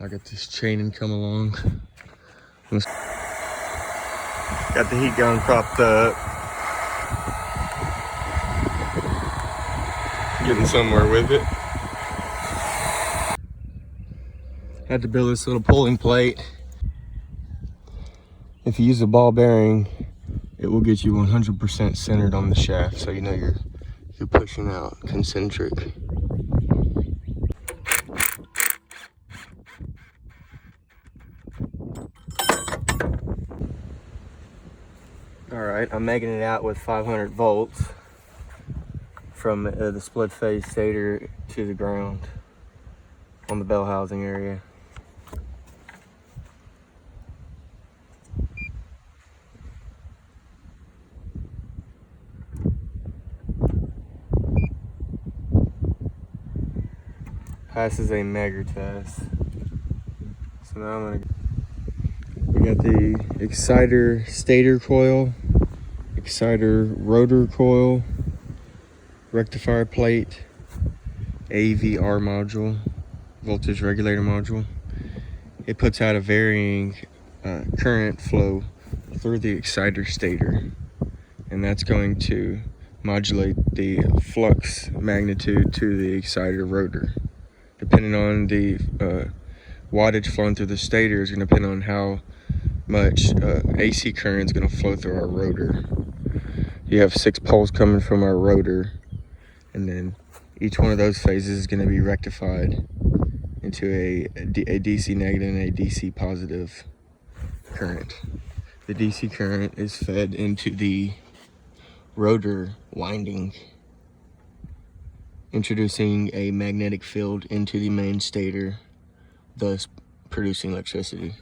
I got this chain come along. Got the heat gun propped up. Getting somewhere with it. Had to build this little pulling plate. If you use a ball bearing, it will get you 100% centered on the shaft, so you know you're pushing out concentric. All right, I'm making it out with 500 volts from the split phase stator to the ground on the bell housing area. Passes a Megger test. So now we got the exciter stator coil, exciter rotor coil, rectifier plate, AVR module, voltage regulator module. It puts out a varying current flow through the exciter stator, and that's going to modulate the flux magnitude to the exciter rotor. Depending on the wattage flowing through the stator is going to depend on how much AC current is going to flow through our rotor. You have 6 poles coming from our rotor, and then each one of those phases is going to be rectified into a DC negative and a DC positive current. The DC current is fed into the rotor winding, introducing a magnetic field into the main stator, thus producing electricity.